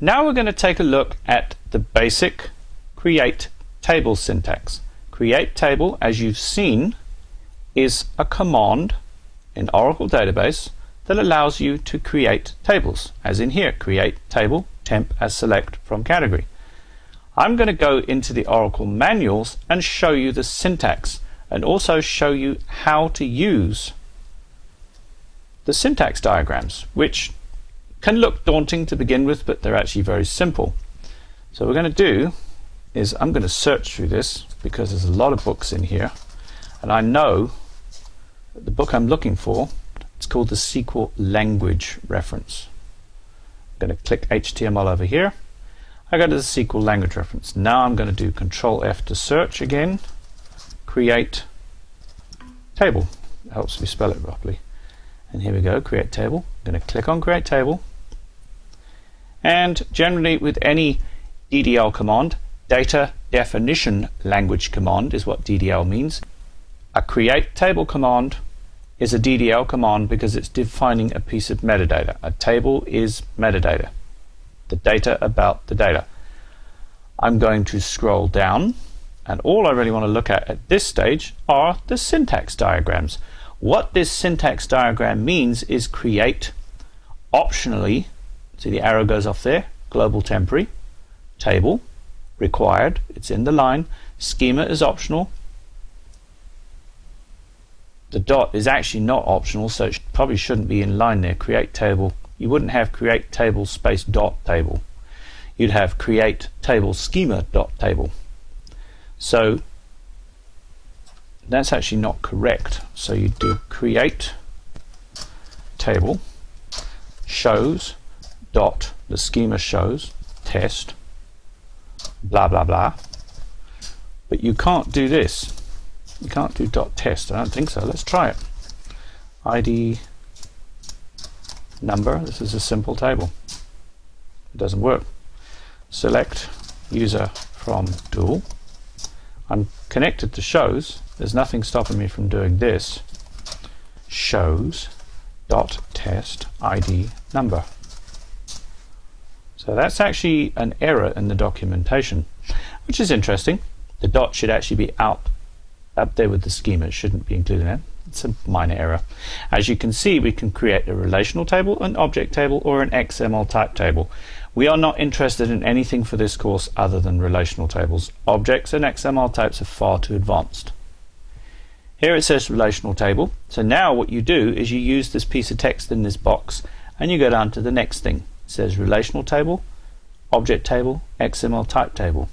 Now we're going to take a look at the basic create table syntax. Create table, as you've seen, is a command in Oracle database that allows you to create tables, as in here, create table temp as select from category. I'm going to go into the Oracle manuals and show you the syntax and also show you how to use the syntax diagrams, which can look daunting to begin with, but they're actually very simple. So what we're going to do is I'm going to search through this because there's a lot of books in here, and I know that the book I'm looking for, it's called the SQL Language Reference. I'm going to click HTML over here. I go to the SQL Language Reference. Now I'm going to do Control F to search again. Create table. It helps me spell it properly. And here we go, create table. I'm going to click on create table. And generally with any DDL command, data definition language command is what DDL means. A create table command is a DDL command because it's defining a piece of metadata. A table is metadata, the data about the data. I'm going to scroll down, and all I really want to look at this stage are the syntax diagrams. What this syntax diagram means is create, optionally, see the arrow goes off there, global temporary, table, required, it's in the line, schema is optional. The dot is actually not optional, so it probably shouldn't be in line there. Create table, you wouldn't have create table space dot table. You'd have create table schema dot table. So that's actually not correct. So you do create table shows dot, the schema shows test blah blah blah, but you can't do this. You can't do dot test. I don't think so. Let's try it. ID number. This is a simple table. It doesn't work. Select user from tool. I'm connected to shows. There's nothing stopping me from doing this. Shows dot test ID number. So that's actually an error in the documentation, which is interesting. The dot should actually be up there with the schema. It shouldn't be included in it. It's a minor error. As you can see, we can create a relational table, an object table, or an XML type table. We are not interested in anything for this course other than relational tables. Objects and XML types are far too advanced. Here it says relational table. So now what you do is you use this piece of text in this box and you go down to the next thing. It says relational table, object table, XML type table.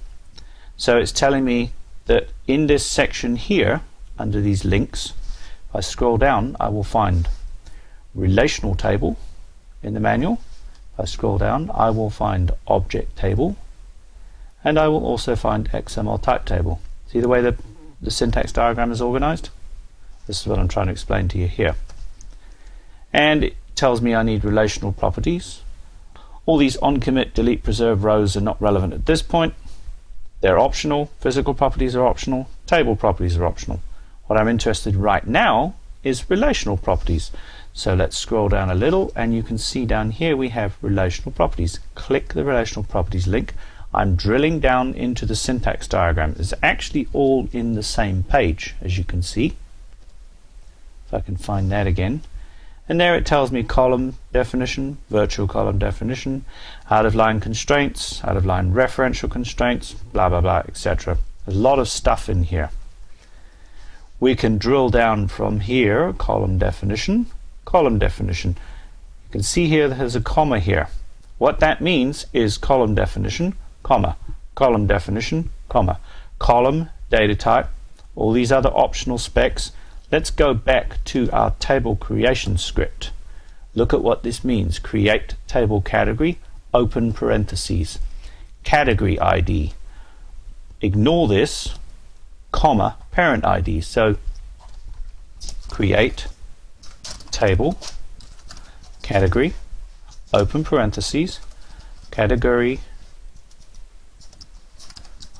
So it's telling me that in this section here, under these links, if I scroll down, I will find relational table in the manual. If I scroll down, I will find object table, and I will also find XML type table. See the way the syntax diagram is organized? This is what I'm trying to explain to you here. And it tells me I need relational properties. All these on commit, delete, preserve rows are not relevant at this point. They're optional. Physical properties are optional. Table properties are optional. What I'm interested in right now is relational properties. So let's scroll down a little and you can see down here we have relational properties. Click the relational properties link. I'm drilling down into the syntax diagram. It's actually all in the same page, as you can see. If I can find that again. And there it tells me column definition, virtual column definition, out of line constraints, out of line referential constraints, blah blah blah, etc. There's a lot of stuff in here. We can drill down from here, column definition, column definition. You can see here there's a comma here. What that means is column definition, comma, column definition, comma, column data type, all these other optional specs. Let's go back to our table creation script. Look at what this means. Create table category, open parentheses, category ID. Ignore this, comma, parent ID. So create table category, open parentheses, category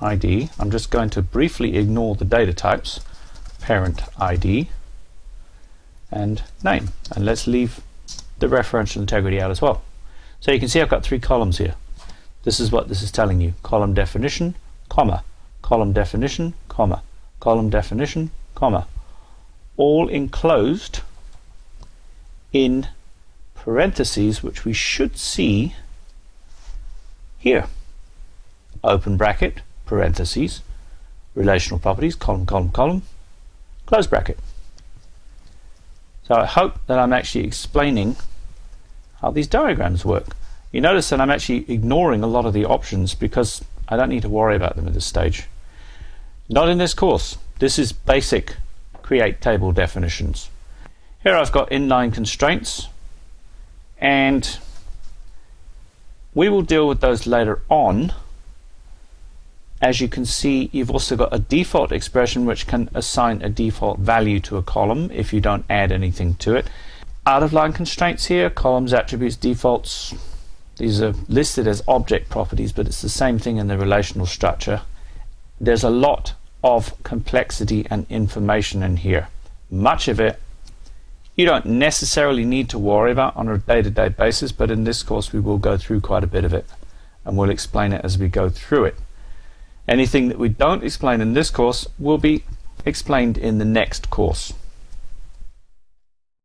ID. I'm just going to briefly ignore the data types, parent ID and name, and let's leave the referential integrity out as well. So you can see I've got 3 columns here. This is what this is telling you. Column definition, comma, column definition, comma, column definition, comma, all enclosed in parentheses, which we should see here. Open bracket, parentheses, relational properties, column, column, column, close bracket. So I hope that I'm actually explaining how these diagrams work. You notice that I'm actually ignoring a lot of the options because I don't need to worry about them at this stage. Not in this course. This is basic create table definitions. Here I've got inline constraints, and we will deal with those later on. As you can see, you've also got a default expression which can assign a default value to a column if you don't add anything to it. Out of line constraints here, columns, attributes, defaults, these are listed as object properties, but it's the same thing in the relational structure. There's a lot of complexity and information in here. Much of it you don't necessarily need to worry about on a day-to-day basis, but in this course we will go through quite a bit of it, and we'll explain it as we go through it. Anything that we don't explain in this course will be explained in the next course.